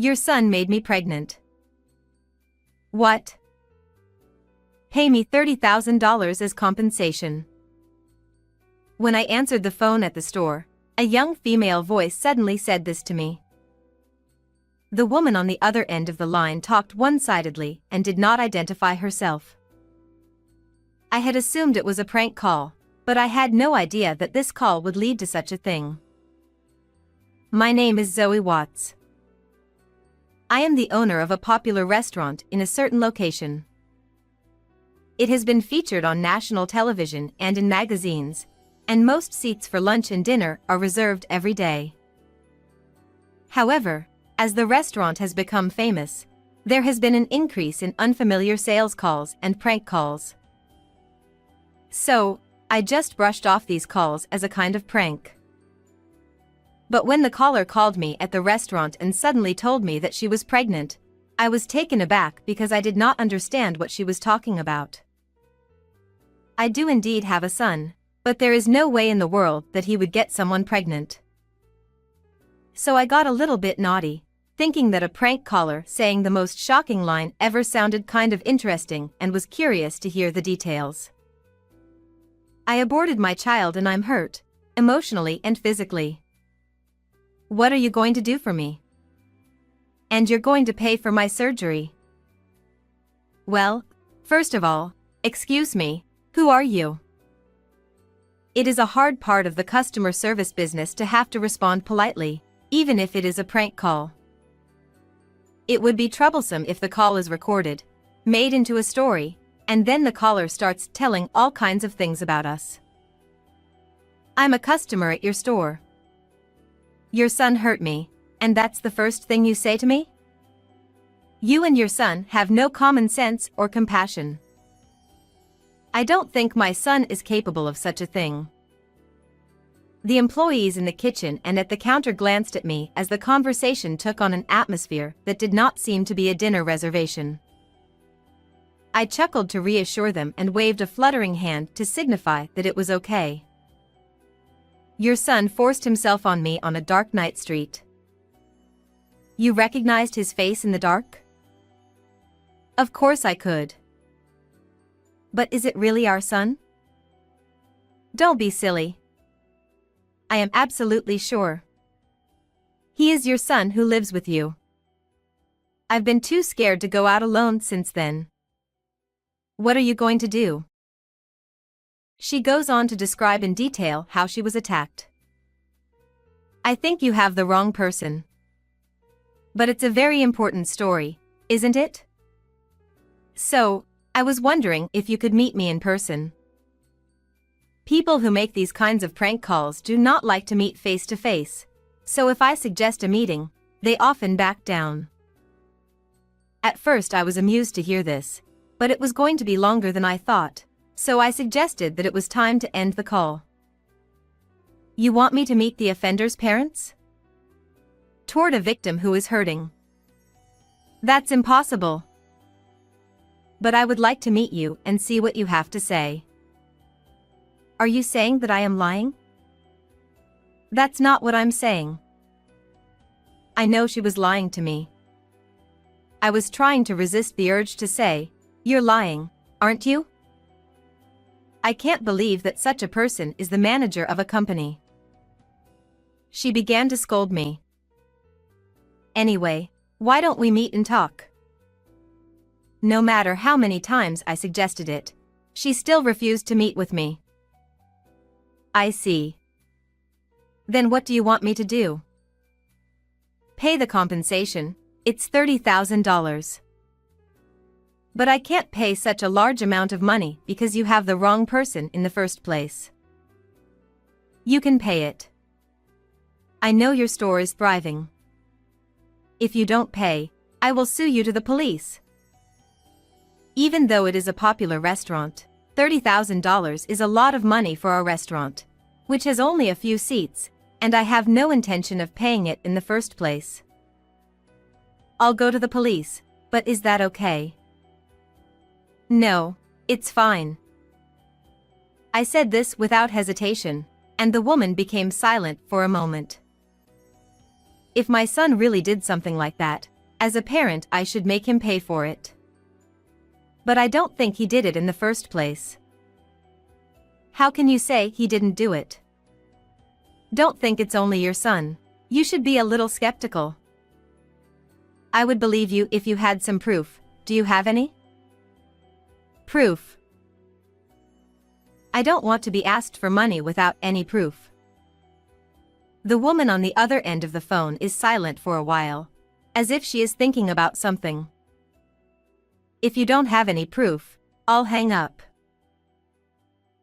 Your son made me pregnant. What? Pay me $30,000 as compensation. When I answered the phone at the store, a young female voice suddenly said this to me. The woman on the other end of the line talked one-sidedly and did not identify herself. I had assumed it was a prank call, but I had no idea that this call would lead to such a thing. My name is Zoe Watts. I am the owner of a popular restaurant in a certain location. It has been featured on national television and in magazines, and most seats for lunch and dinner are reserved every day. However, as the restaurant has become famous, there has been an increase in unfamiliar sales calls and prank calls. So, I just brushed off these calls as a kind of prank. But when the caller called me at the restaurant and suddenly told me that she was pregnant, I was taken aback because I did not understand what she was talking about. I do indeed have a son, but there is no way in the world that he would get someone pregnant. So I got a little bit naughty, thinking that a prank caller saying the most shocking line ever sounded kind of interesting and was curious to hear the details. I aborted my child and I'm hurt, emotionally and physically. What are you going to do for me? And you're going to pay for my surgery. Well, first of all, excuse me, who are you? It is a hard part of the customer service business to have to respond politely, even if it is a prank call. It would be troublesome if the call is recorded, made into a story, and then the caller starts telling all kinds of things about us. I'm a customer at your store. Your son hurt me, and that's the first thing you say to me? You and your son have no common sense or compassion. I don't think my son is capable of such a thing. The employees in the kitchen and at the counter glanced at me as the conversation took on an atmosphere that did not seem to be a dinner reservation. I chuckled to reassure them and waved a fluttering hand to signify that it was okay. Your son forced himself on me on a dark night street. You recognized his face in the dark? Of course I could. But is it really our son? Don't be silly. I am absolutely sure. He is your son who lives with you. I've been too scared to go out alone since then. What are you going to do? She goes on to describe in detail how she was attacked. I think you have the wrong person. But it's a very important story, isn't it? So, I was wondering if you could meet me in person. People who make these kinds of prank calls do not like to meet face to face, so if I suggest a meeting, they often back down. At first I was amused to hear this, but it was going to be longer than I thought, so I suggested that it was time to end the call. You want me to meet the offender's parents? Toward a victim who is hurting. That's impossible. But I would like to meet you and see what you have to say. Are you saying that I am lying? That's not what I'm saying. I know she was lying to me. I was trying to resist the urge to say, "You're lying, aren't you?" I can't believe that such a person is the manager of a company. She began to scold me. Anyway, why don't we meet and talk? No matter how many times I suggested it, she still refused to meet with me. I see. Then what do you want me to do? Pay the compensation, it's $30,000. But I can't pay such a large amount of money because you have the wrong person in the first place. You can pay it. I know your store is thriving. If you don't pay, I will sue you to the police. Even though it is a popular restaurant, $30,000 is a lot of money for a restaurant, which has only a few seats, and I have no intention of paying it in the first place. I'll go to the police, but is that okay? No, it's fine. I said this without hesitation, and the woman became silent for a moment. If my son really did something like that, as a parent I should make him pay for it. But I don't think he did it in the first place. How can you say he didn't do it? Don't think it's only your son. You should be a little skeptical. I would believe you if you had some proof. Do you have any? Proof. I don't want to be asked for money without any proof. The woman on the other end of the phone is silent for a while, as if she is thinking about something. If you don't have any proof, I'll hang up.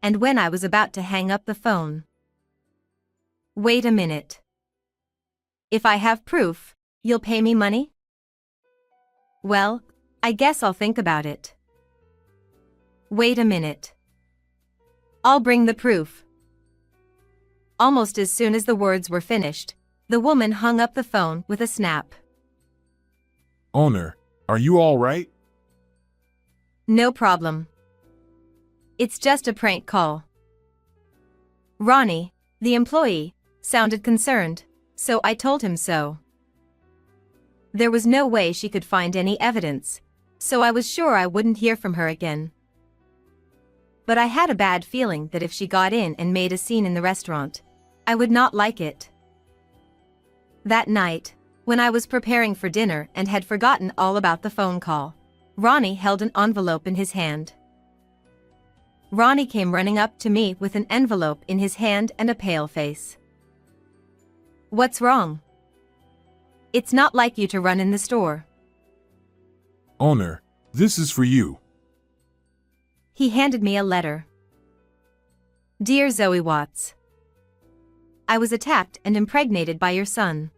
And when I was about to hang up the phone. Wait a minute. If I have proof, you'll pay me money? Well, I guess I'll think about it. Wait a minute. I'll bring the proof. Almost as soon as the words were finished, the woman hung up the phone with a snap. Owner, are you all right? No problem. It's just a prank call. Ronnie, the employee, sounded concerned, so I told him so. There was no way she could find any evidence, so I was sure I wouldn't hear from her again. But I had a bad feeling that if she got in and made a scene in the restaurant, I would not like it. That night, when I was preparing for dinner and had forgotten all about the phone call, Ronnie held an envelope in his hand. Ronnie came running up to me with an envelope in his hand and a pale face. What's wrong? It's not like you to run in the store. Owner, this is for you. He handed me a letter. Dear Zoe Watts, I was attacked and impregnated by your son.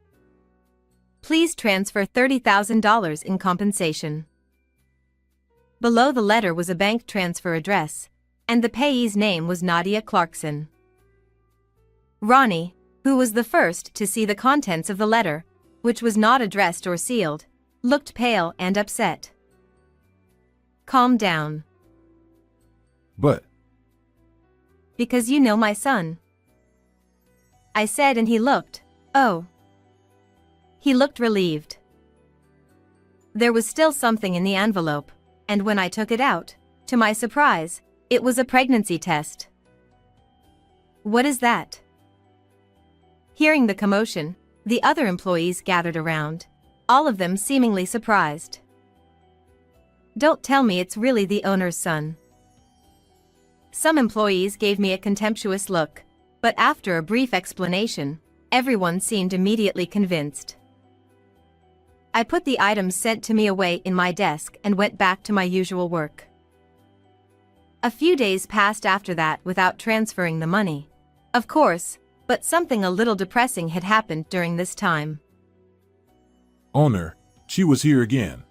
Please transfer $30,000 in compensation. Below the letter was a bank transfer address, and the payee's name was Nadia Clarkson. Ronnie, who was the first to see the contents of the letter, which was not addressed or sealed, looked pale and upset. Calm down. But. Because you know my son. I said, and he looked, oh. He looked relieved. There was still something in the envelope, and when I took it out, to my surprise, it was a pregnancy test. What is that? Hearing the commotion, the other employees gathered around, all of them seemingly surprised. Don't tell me it's really the owner's son. Some employees gave me a contemptuous look, but after a brief explanation, everyone seemed immediately convinced. I put the items sent to me away in my desk and went back to my usual work. A few days passed after that without transferring the money. Of course, but something a little depressing had happened during this time. Owner, she was here again.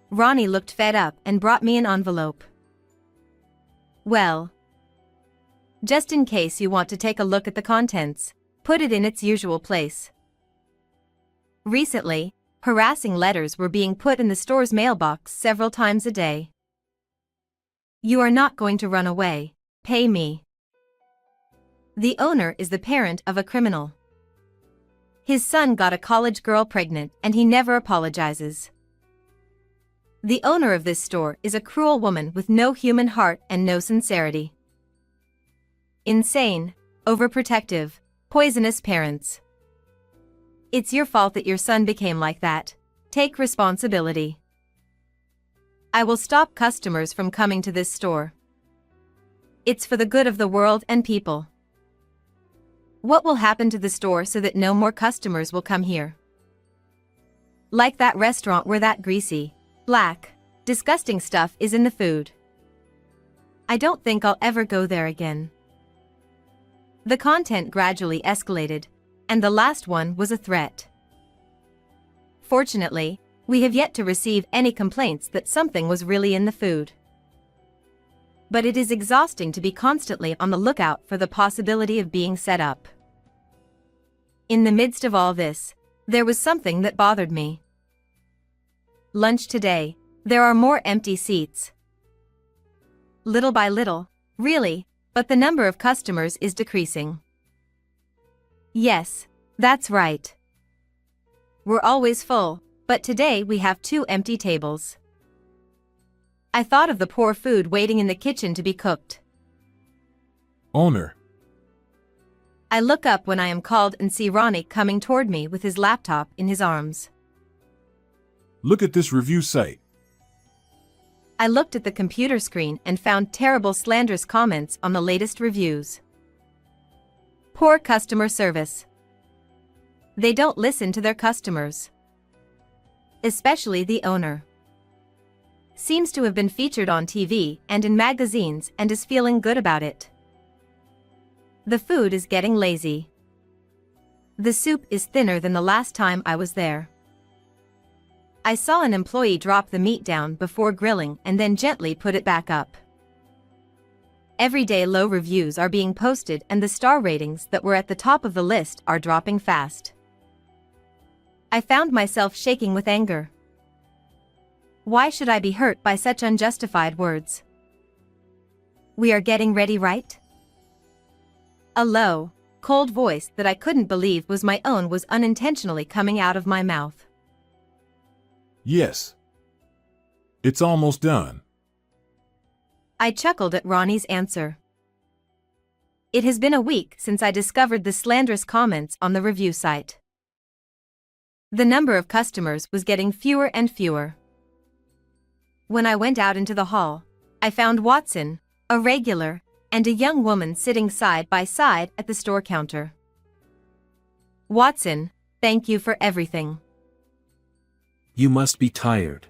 Ronnie looked fed up and brought me an envelope. Well, just in case you want to take a look at the contents, put it in its usual place. Recently, harassing letters were being put in the store's mailbox several times a day. You are not going to run away. Pay me. The owner is the parent of a criminal. His son got a college girl pregnant and he never apologizes. The owner of this store is a cruel woman with no human heart and no sincerity. Insane, overprotective, poisonous parents. It's your fault that your son became like that. Take responsibility. I will stop customers from coming to this store. It's for the good of the world and people. What will happen to the store so that no more customers will come here? Like that restaurant where that greasy, black, disgusting stuff is in the food. I don't think I'll ever go there again. The content gradually escalated, and the last one was a threat. Fortunately, we have yet to receive any complaints that something was really in the food. But it is exhausting to be constantly on the lookout for the possibility of being set up. In the midst of all this, there was something that bothered me. Lunch today, there are more empty seats. Little by little, really, but the number of customers is decreasing. Yes, that's right. we're always full, but today we have 2 empty tables. I thought of the poor food waiting in the kitchen to be cooked. Owner, I look up when I am called and see Ronnie coming toward me with his laptop in his arms. look at this review site. I looked at the computer screen and found terrible slanderous comments on the latest reviews. Poor customer service. They don't listen to their customers. Especially the owner. Seems to have been featured on TV and in magazines and is feeling good about it. The food is getting lazy. The soup is thinner than the last time I was there. I saw an employee drop the meat down before grilling and then gently put it back up. Everyday low reviews are being posted and the star ratings that were at the top of the list are dropping fast. I found myself shaking with anger. Why should I be hurt by such unjustified words? We are getting ready, right? A low, cold voice that I couldn't believe was my own was unintentionally coming out of my mouth. Yes. It's almost done. I chuckled at Ronnie's answer. It has been a week since I discovered the slanderous comments on the review site. The number of customers was getting fewer and fewer. When I went out into the hall, I found Watson, a regular, and a young woman sitting side by side at the store counter. Watson, thank you for everything. You must be tired.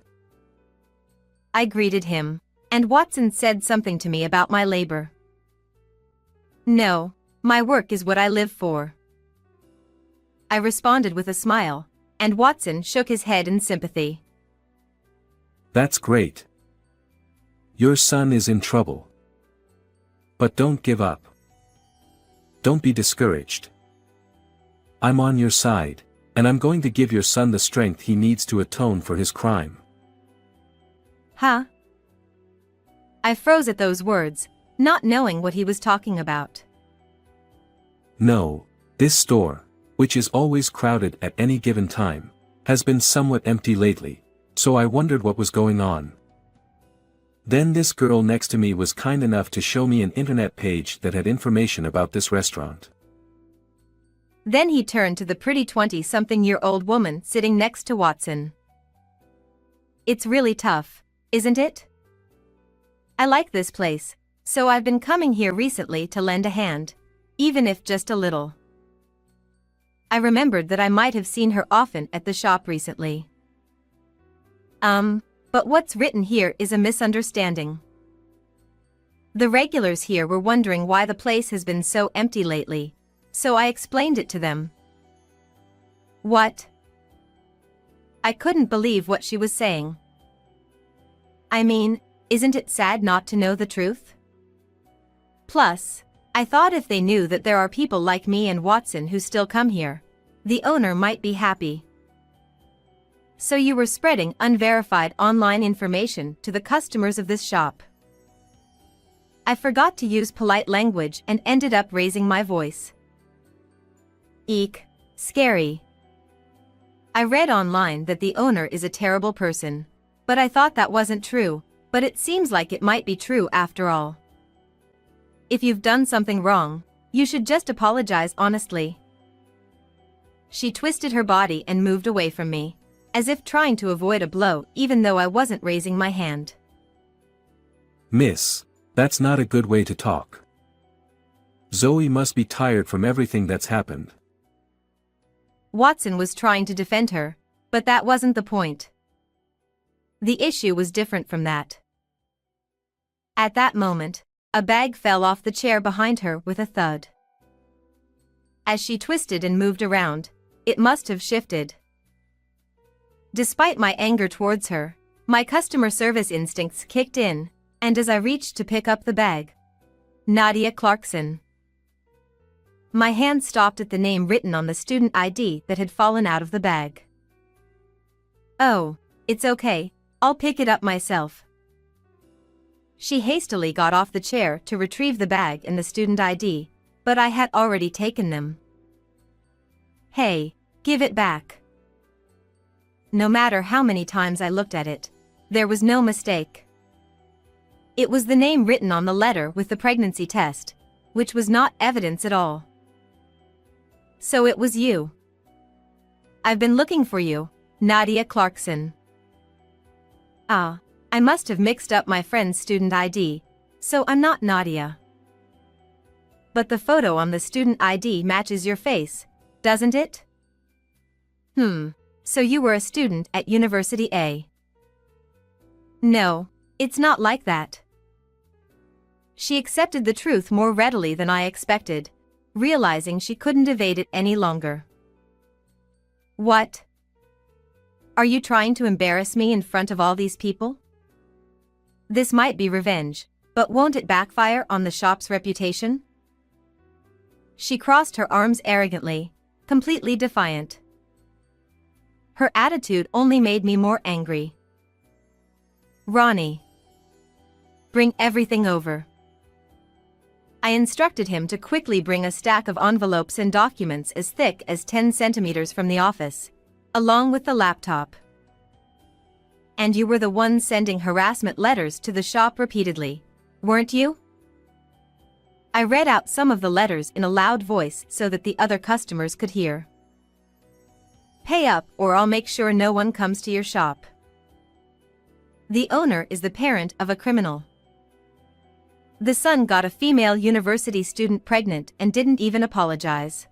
I greeted him, and Watson said something to me about my labor. No, my work is what I live for. I responded with a smile, and Watson shook his head in sympathy. That's great. Your son is in trouble. But don't give up. Don't be discouraged. I'm on your side, and I'm going to give your son the strength he needs to atone for his crime. Huh? I froze at those words, not knowing what he was talking about. No, this store, which is always crowded at any given time, has been somewhat empty lately, so I wondered what was going on. Then this girl next to me was kind enough to show me an internet page that had information about this restaurant. Then he turned to the pretty 20-something-year-old woman sitting next to Watson. It's really tough, isn't it? I like this place, so I've been coming here recently to lend a hand, even if just a little. I remembered that I might have seen her often at the shop recently. But what's written here is a misunderstanding. The regulars here were wondering why the place has been so empty lately, so I explained it to them. What? I couldn't believe what she was saying. I mean, isn't it sad not to know the truth? Plus, I thought if they knew that there are people like me and Watson who still come here, the owner might be happy. So you were spreading unverified online information to the customers of this shop. I forgot to use polite language and ended up raising my voice. Eek, scary. I read online that the owner is a terrible person, but I thought that wasn't true, but it seems like it might be true after all. If you've done something wrong, you should just apologize honestly. She twisted her body and moved away from me, as if trying to avoid a blow even though I wasn't raising my hand. Miss, that's not a good way to talk. Zoe must be tired from everything that's happened. Watson was trying to defend her, but that wasn't the point. The issue was different from that. At that moment, a bag fell off the chair behind her with a thud. As she twisted and moved around, it must have shifted. Despite my anger towards her, my customer service instincts kicked in, and as I reached to pick up the bag, Nadia Clarkson. My hand stopped at the name written on the student ID that had fallen out of the bag. Oh, it's okay, I'll pick it up myself. She hastily got off the chair to retrieve the bag and the student ID, but I had already taken them. Hey, give it back. no matter how many times I looked at it. There was no mistake. It was the name written on the letter with the pregnancy test, which was not evidence at all. So it was you. I've been looking for you, Nadia Clarkson. Ah, I must have mixed up my friend's student ID, so I'm not Nadia. But the photo on the student ID matches your face, doesn't it? So you were a student at University A. No, it's not like that. She accepted the truth more readily than I expected, realizing she couldn't evade it any longer. What? Are you trying to embarrass me in front of all these people? This might be revenge, but won't it backfire on the shop's reputation? She crossed her arms arrogantly, completely defiant. Her attitude only made me more angry. Ronnie. Bring everything over. I instructed him to quickly bring a stack of envelopes and documents as thick as 10 centimeters from the office, along with the laptop. And you were the one sending harassment letters to the shop repeatedly, weren't you? I read out some of the letters in a loud voice so that the other customers could hear. Pay up or I'll make sure no one comes to your shop. The owner is the parent of a criminal. The son got a female university student pregnant and didn't even apologize.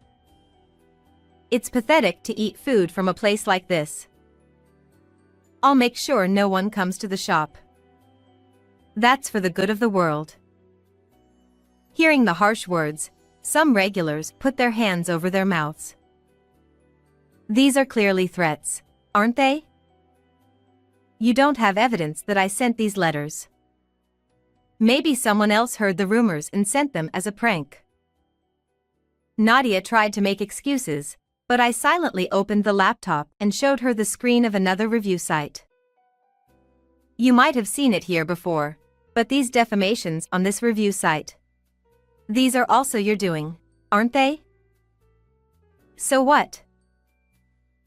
It's pathetic to eat food from a place like this. I'll make sure no one comes to the shop. That's for the good of the world. Hearing the harsh words, some regulars put their hands over their mouths. These are clearly threats, aren't they? You don't have evidence that I sent these letters. Maybe someone else heard the rumors and sent them as a prank. Nadia tried to make excuses, but I silently opened the laptop and showed her the screen of another review site. You might have seen it here before, but these defamations on this review site. These are also your doing, aren't they? So what?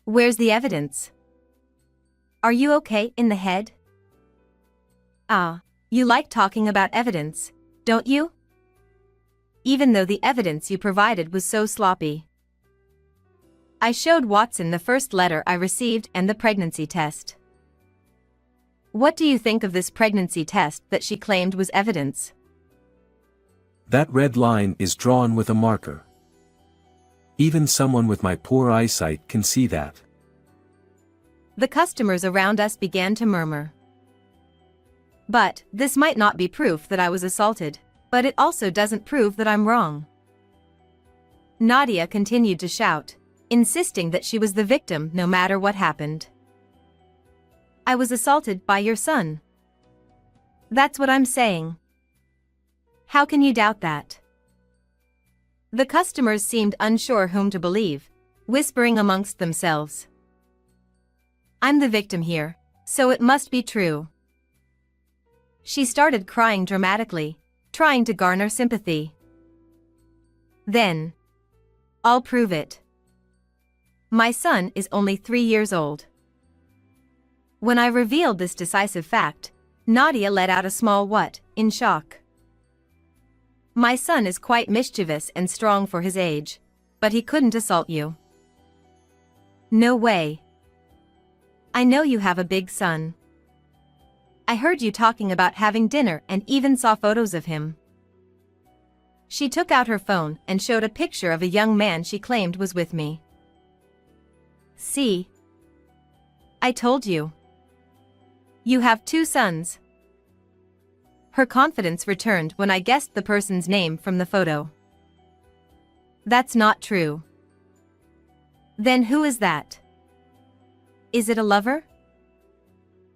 Where's the evidence? Are you okay in the head? Ah, you like talking about evidence, don't you? Even though the evidence you provided was so sloppy. I showed Watson the first letter I received and the pregnancy test. What do you think of this pregnancy test that she claimed was evidence? That red line is drawn with a marker. Even someone with my poor eyesight can see that. The customers around us began to murmur. But this might not be proof that I was assaulted, but it also doesn't prove that I'm wrong. Nadia continued to shout, insisting that she was the victim no matter what happened. I was assaulted by your son. That's what I'm saying. How can you doubt that? The customers seemed unsure whom to believe, whispering amongst themselves. I'm the victim here, so it must be true. She started crying dramatically, trying to garner sympathy. Then, I'll prove it. My son is only 3 years old. When I revealed this decisive fact, Nadia let out a small what, in shock. My son is quite mischievous and strong for his age, but he couldn't assault you. No way. I know you have a big son. I heard you talking about having dinner and even saw photos of him. She took out her phone and showed a picture of a young man she claimed was with me. See? I told you. You have 2 sons. Her confidence returned when I guessed the person's name from the photo. That's not true. Then who is that? Is it a lover?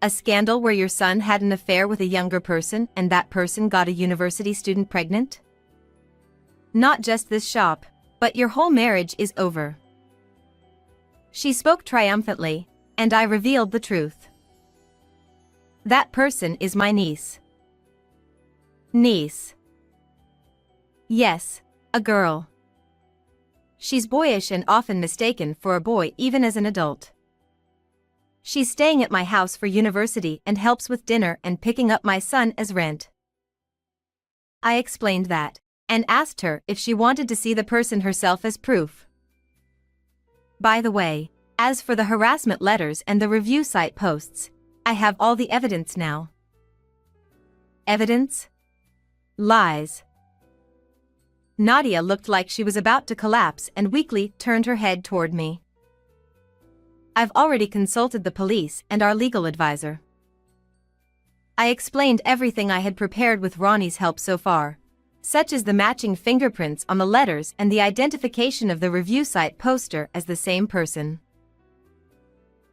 A scandal where your son had an affair with a younger person and that person got a university student pregnant? Not just this shop, but your whole marriage is over. She spoke triumphantly, and I revealed the truth. That person is my niece. Niece. Yes, a girl. She's boyish and often mistaken for a boy even as an adult. She's staying at my house for university and helps with dinner and picking up my son as rent. I explained that, and asked her if she wanted to see the person herself as proof. By the way, as for the harassment letters and the review site posts, I have all the evidence now. Evidence? Lies. Nadia looked like she was about to collapse and weakly turned her head toward me. I've already consulted the police and our legal advisor. I explained everything I had prepared with Ronnie's help so far, such as the matching fingerprints on the letters and the identification of the review site poster as the same person.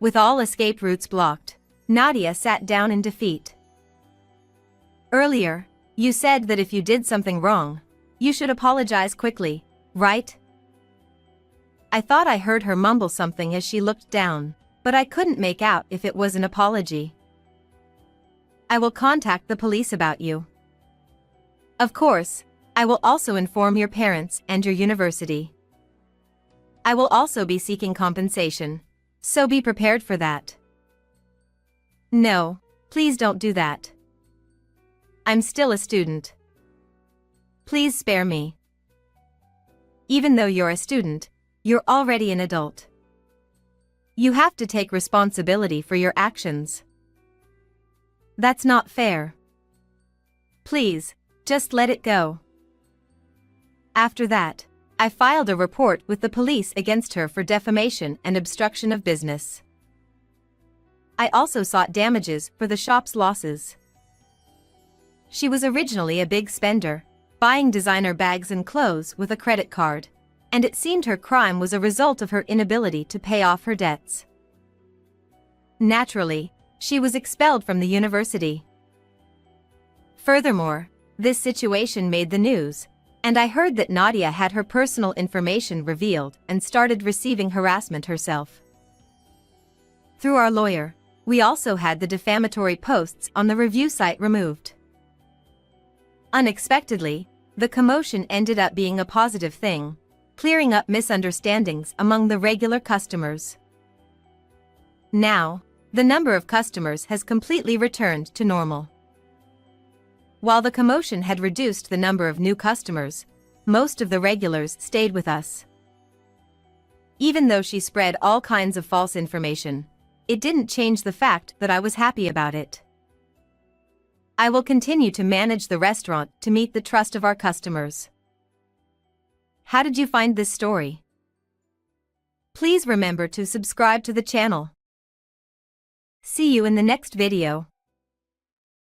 With all escape routes blocked, Nadia sat down in defeat. Earlier, you said that if you did something wrong, you should apologize quickly, right? I thought I heard her mumble something as she looked down, but I couldn't make out if it was an apology. I will contact the police about you. Of course, I will also inform your parents and your university. I will also be seeking compensation, so be prepared for that. No, please don't do that. I'm still a student. Please spare me. Even though you're a student, you're already an adult. You have to take responsibility for your actions. That's not fair. Please, just let it go. After that, I filed a report with the police against her for defamation and obstruction of business. I also sought damages for the shop's losses. She was originally a big spender, buying designer bags and clothes with a credit card, and it seemed her crime was a result of her inability to pay off her debts. Naturally, she was expelled from the university. Furthermore, this situation made the news, and I heard that Nadia had her personal information revealed and started receiving harassment herself. Through our lawyer, we also had the defamatory posts on the review site removed. Unexpectedly, the commotion ended up being a positive thing, clearing up misunderstandings among the regular customers. Now, the number of customers has completely returned to normal. While the commotion had reduced the number of new customers, most of the regulars stayed with us. Even though she spread all kinds of false information, it didn't change the fact that I was happy about it. I will continue to manage the restaurant to meet the trust of our customers. How did you find this story? Please remember to subscribe to the channel. See you in the next video.